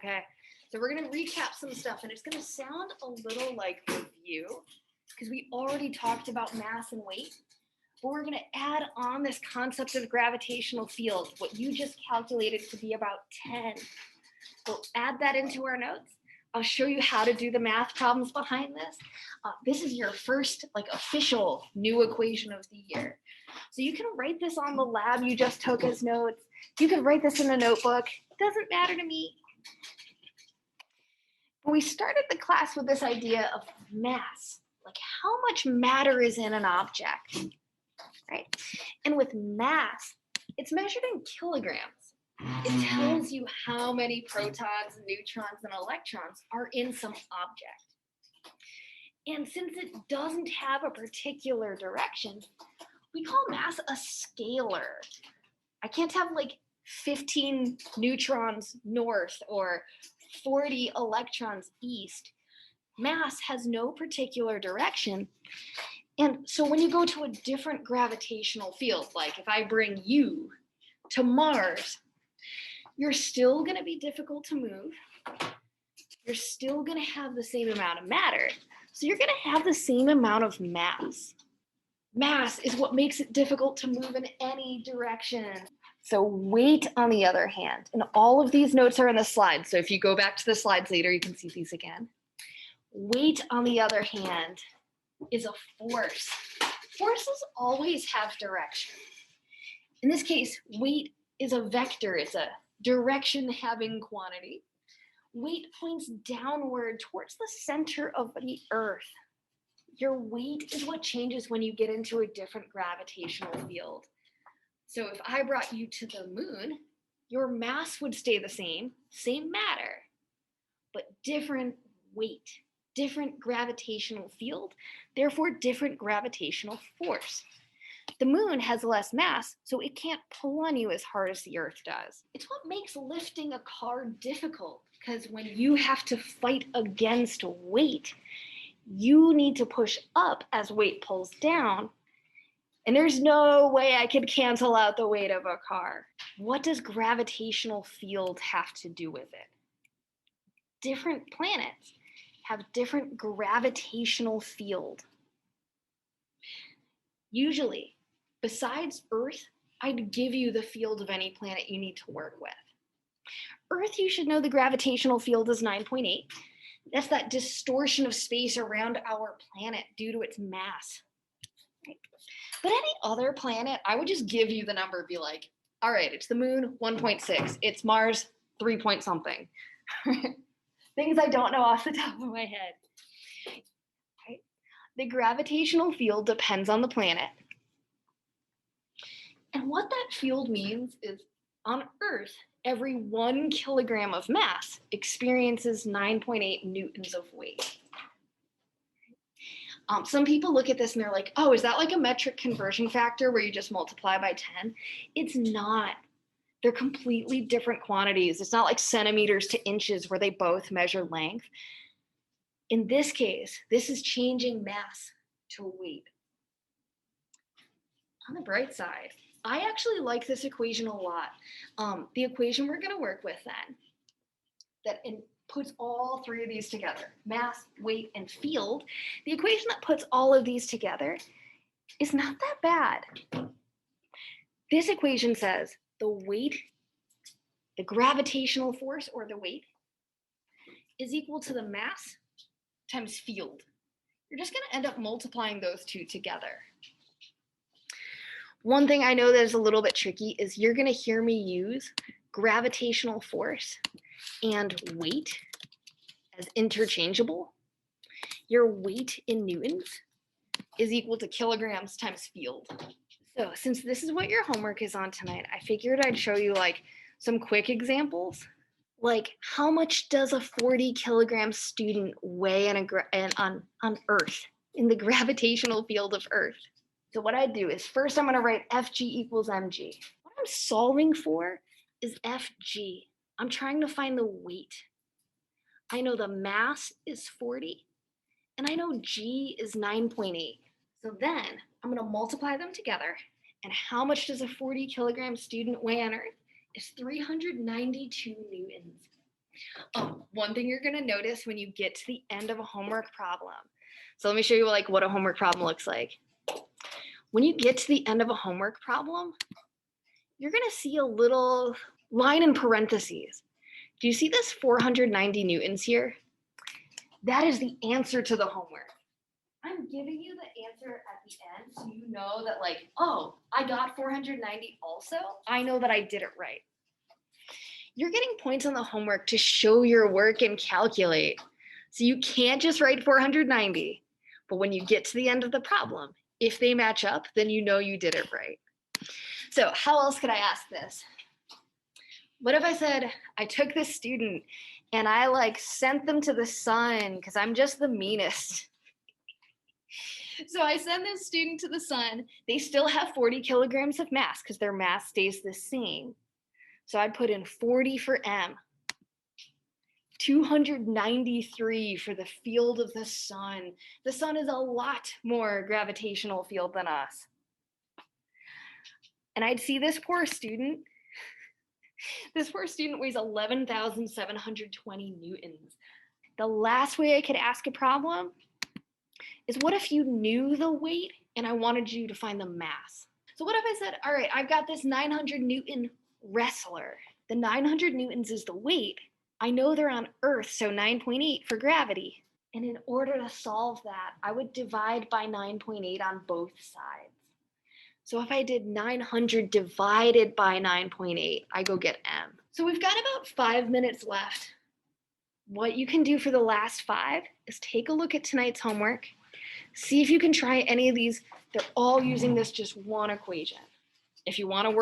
Okay, so we're gonna recap some stuff and it's gonna sound a little like review because we already talked about mass and weight, but we're gonna add on this concept of gravitational field, what you just calculated to be about 10. We'll add that into our notes. I'll show you how to do the math problems behind this. This is your first official new equation of the year. So you can write this on the lab you just took as notes. You can write this in a notebook. It doesn't matter to me. But we started the class with this idea of mass, like how much matter is in an object, right? And with mass, it's measured in kilograms. It tells you how many protons, neutrons, and electrons are in some object. And since it doesn't have a particular direction, we call mass a scalar. I can't have 15 neutrons north or 40 electrons east. Mass has no particular direction. And so when you go to a different gravitational field, like if I bring you to Mars, you're still going to be difficult to move. You're still going to have the same amount of matter. So you're going to have the same amount of mass. Mass is what makes it difficult to move in any direction. So weight, on the other hand, and all of these notes are in the slides. So if you go back to the slides later, you can see these again. Weight, on the other hand, is a force. Forces always have direction. In this case, weight is a vector. It's a direction-having quantity. Weight points downward towards the center of the Earth. Your weight is what changes when you get into a different gravitational field. So if I brought you to the moon, your mass would stay the same matter, but different weight, different gravitational field, therefore different gravitational force. The moon has less mass, so it can't pull on you as hard as the Earth does. It's what makes lifting a car difficult, because when you have to fight against weight, you need to push up as weight pulls down, and there's no way I could cancel out the weight of a car. What does gravitational field have to do with it? Different planets have different gravitational field. Usually, besides Earth, I'd give you the field of any planet you need to work with. Earth, you should know the gravitational field is 9.8. That's that distortion of space around our planet due to its mass. Right? But any other planet, I would just give you the number, be like, all right, it's the moon, 1.6. It's Mars, 3 point something. Things I don't know off the top of my head. Right? The gravitational field depends on the planet. And what that field means is on Earth, every 1 kilogram of mass experiences 9.8 newtons of weight. Some people look at this and they're like, oh, is that like a metric conversion factor where you just multiply by 10? It's not. They're completely different quantities. It's not like centimeters to inches where they both measure length. In this case, this is changing mass to weight. On the bright side, I actually like this equation a lot. The equation we're going to work with then, that puts all three of these together, mass, weight, and field, the equation that puts all of these together is not that bad. This equation says the weight, the gravitational force, or the weight, is equal to the mass times field. You're just going to end up multiplying those two together. One thing I know that is a little bit tricky is you're going to hear me use gravitational force and weight as interchangeable. Your weight in newtons is equal to kilograms times field. So since this is what your homework is on tonight, I figured I'd show you some quick examples. Like, how much does a 40 kilogram student weigh on Earth, in the gravitational field of Earth? So what I do is first I'm going to write Fg equals mg. What I'm solving for is Fg. I'm trying to find the weight. I know the mass is 40, and I know g is 9.8. So then I'm going to multiply them together, and how much does a 40 kilogram student weigh on Earth? Is 392 newtons. One thing you're gonna notice when you get to the end of a homework problem. So let me show you like what a homework problem looks like. When you get to the end of a homework problem, you're gonna see a little line in parentheses. Do you see this 490 newtons here? That is the answer to the homework. I'm giving you the answer at the end so you know that like, oh, I got 490 also. I know that I did it right. You're getting points on the homework to show your work and calculate. So you can't just write 490. But when you get to the end of the problem, if they match up, then you know you did it right. So how else could I ask this? What if I said, I took this student and I like sent them to the sun because I'm just the meanest. So I send this student to the sun. They still have 40 kilograms of mass because their mass stays the same. So I'd put in 40 for M, 293 for the field of the sun. The sun is a lot more gravitational field than us. And I'd see this poor student. This poor student weighs 11,720 newtons. The last way I could ask a problem is what if you knew the weight and I wanted you to find the mass? So what if I said, all right, I've got this 900 Newton wrestler. The 900 newtons is the weight. I know they're on Earth, so 9.8 for gravity. And in order to solve that, I would divide by 9.8 on both sides. So if I did 900 divided by 9.8, I go get M. So we've got about 5 minutes left. What you can do for the last 5 is take a look at tonight's homework. See if you can try any of these. They're all using this just one equation. If you want to work